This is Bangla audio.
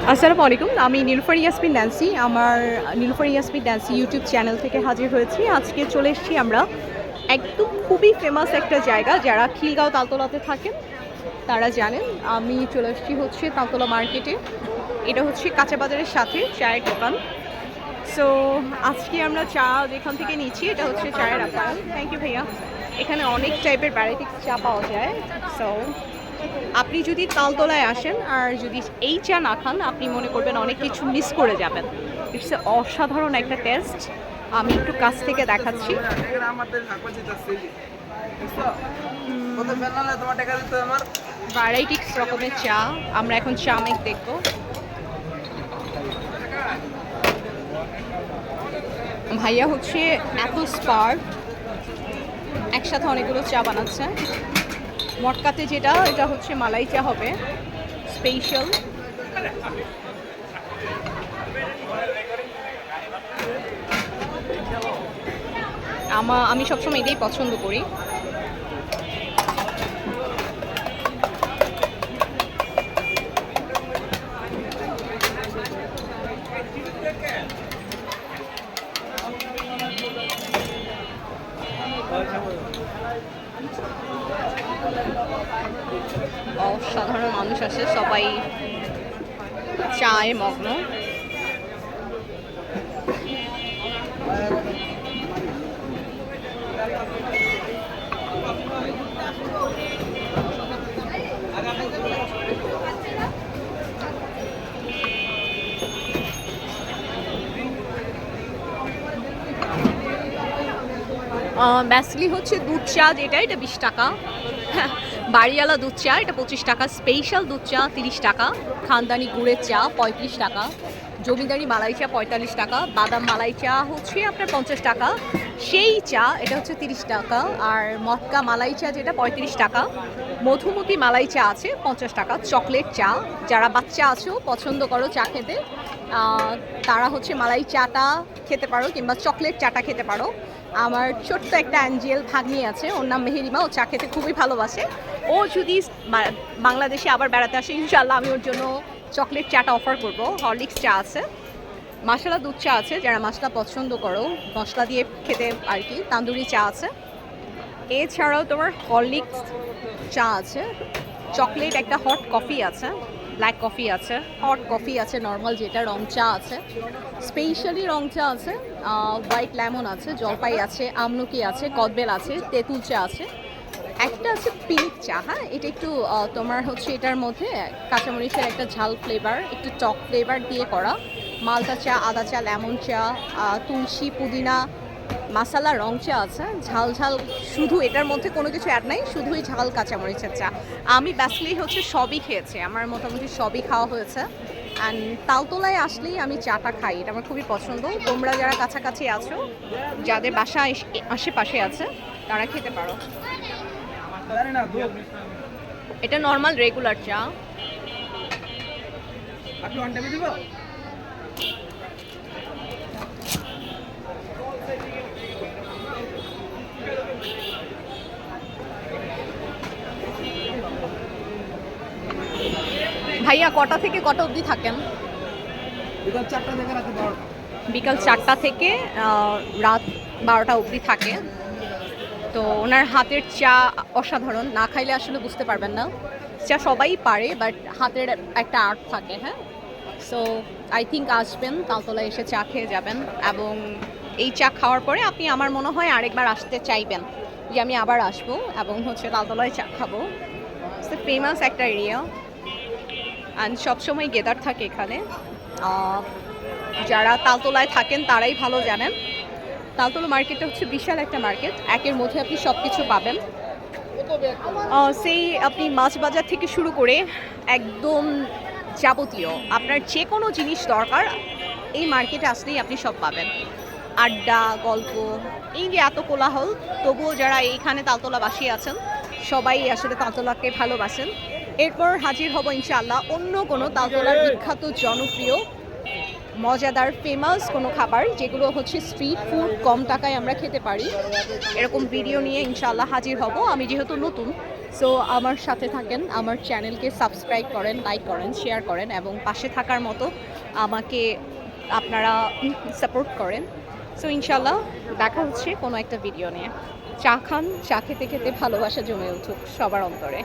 আসসালামু আলাইকুম। আমি নীলুফার ইয়াসমিন ন্যান্সি। আমার Nilufar Yasmin Nancy YouTube channel থেকে হাজির হয়েছি। আজকে চলে এসেছি আমরা একদম খুবই ফেমাস একটা জায়গা। যারা খিলগাঁও তালতলাতে থাকেন তারা জানেন। আমি চলে এসেছি হচ্ছে তালতলা মার্কেটে। এটা হচ্ছে কাঁচা বাজারের সাথে চায়ের দোকান। সো আজকে আমরা চা যেখান থেকে নিচ্ছি এটা হচ্ছে চায়ের আকার। থ্যাংক ইউ ভাইয়া। এখানে অনেক টাইপের ভ্যারাইটিস চা পাওয়া যায়। সো আপনি যদি তালতলায় আসেন আর যদি এই চা না খান আপনি মনে করবেন অনেক কিছু মিস করে যাবেন। ইটস অসাধারণ একটা টেস্ট। আমি একটু কাছ থেকে দেখাচ্ছি। ভ্যারাইটিস রকমের চা। আমরা এখন চা মেক দেখবো। ভাইয়া হচ্ছে এত স্পার্ট একসাথে অনেকগুলো চা বানাচ্ছে। মটকাতে যেটা এটা হচ্ছে মালাই চা হবে স্পেশাল। আমি সবসময় এটাই পছন্দ করি। অসাধারণ মানুষ আসে, সবাই চায়ে মগ্ন। ব্যাসলি হচ্ছে দুধ চা যেটা এটা 20 টাকা। বাড়িওয়ালা দুধ চা এটা 25 টাকা। স্পেশাল দুধ চা 30 টাকা। খানদানি গুড়ের চা 35 টাকা। জমিদারি মালাই চা 45 টাকা। বাদাম মালাই চা হচ্ছে আপনার 50 টাকা। সেই চা এটা হচ্ছে 30 টাকা। আর মটকা মালাই চা যেটা 35 টাকা। মধুমতি মালাই চা আছে 50 টাকা। চকলেট চা, যারা বাচ্চা আছো পছন্দ করো চা খেতে, তারা হচ্ছে মালাই চাটা খেতে পারো কিংবা চকলেট চাটা খেতে পারো। আমার ছোট্ট একটা অ্যাঞ্জেল ভাগ্নি আছে, ওর নাম মেহেরিমা। ও চা খেতে খুবই ভালোবাসে। ও যদি বাংলাদেশে আবার বেড়াতে আসে ইনশাল্লাহ আমি ওর জন্য চকলেট চাটা অফার করব। হরলিক্স চা আছে, মশলা দুধ চা আছে যারা মশলা পছন্দ করো মশলা দিয়ে খেতে আর কি। তান্দুরি চা আছে। এছাড়াও তোমার হরলিক্স চা আছে। চকলেট একটা হট কফি আছে, ব্ল্যাক কফি আছে, হট কফি আছে, নর্মাল যেটা রং চা আছে, স্পেশালি রং চা আছে, হোয়াইট লেমন আছে, জলপাই আছে, আমলকি আছে, কদবেল আছে, তেঁতুল চা আছে। একটা আছে পিঙ্ক চা। হ্যাঁ, এটা একটু তোমার হচ্ছে এটার মধ্যে কাঁচামরিচের একটা ঝাল ফ্লেভার, একটু টক ফ্লেভার দিয়ে করা। মালটা চা, আদা চা, লেমন চা, তুলসী, পুদিনা, মাসালা রং চা আছে। ঝাল ঝাল শুধু, এটার মধ্যে কোনো কিছু অ্যাড নাই, শুধুই ঝাল কাঁচামরিচের চা। আমি ব্যাসলি হচ্ছে সবই খেয়েছি, আমার মোটামুটি সবই খাওয়া হয়েছে। অ্যান্ড তালতলায় আসলেই আমি চাটা খাই, এটা আমার খুবই পছন্দ। তোমরা যারা কাছাকাছি আছো, যাদের বাসা আশেপাশে আছে, তারা খেতে পারো। এটা নর্মাল রেগুলার চা। ভাইয়া কটা থেকে কটা অবধি থাকেন? বিকাল 4টা থেকে রাত 12টা অবধি থাকে। তো ওনার হাতের চা অসাধারণ, না খাইলে আসলে বুঝতে পারবেন না। চা সবাই পারে, বাট হাতের একটা আর্ট থাকে। হ্যাঁ, সো আই থিঙ্ক আসবেন, তালতলায় এসে চা খেয়ে যাবেন। এবং এই চা খাওয়ার পরে আপনি আমার মনে হয় আরেকবার আসতে চাইবেন, যে আমি আবার আসবো এবং হচ্ছে তালতলায় চা খাবো। ফেমাস একটা এরিয়া অ্যান্ড সবসময় গেদার থাকে এখানে। যারা তালতলায় থাকেন তারাই ভালো জানেন। তালতলা মার্কেটটা হচ্ছে বিশাল একটা মার্কেট, একের মধ্যে আপনি সব কিছু পাবেন। সেই আপনি মাছ বাজার থেকে শুরু করে একদম যাবতীয় আপনার যে কোনো জিনিস দরকার এই মার্কেটে আসলেই আপনি সব পাবেন। আড্ডা, গল্প, এই যে এত কোলাহল, তবুও যারা এইখানে তালতলাবাসী আছেন সবাই আসলে তালতলাকে ভালোবাসেন। এরপর হাজির হব ইনশাআল্লাহ অন্য কোনো তালতলার বিখ্যাত জনপ্রিয় মজাদার ফেমাস কোনো খাবার, যেগুলো হচ্ছে স্ট্রিট ফুড, কম টাকায় আমরা খেতে পারি, এরকম ভিডিও নিয়ে ইনশাআল্লাহ হাজির হব। আমি যেহেতু নতুন সো আমার সাথে থাকেন, আমার চ্যানেলকে সাবস্ক্রাইব করেন, লাইক করেন, শেয়ার করেন এবং পাশে থাকার মতো আমাকে আপনারা সাপোর্ট করেন। সো ইনশাল্লাহ দেখা হচ্ছে কোনো একটা ভিডিও নিয়ে। চা খান, চা খেতে খেতে ভালোবাসা জমে উঠুক সবার অন্তরে।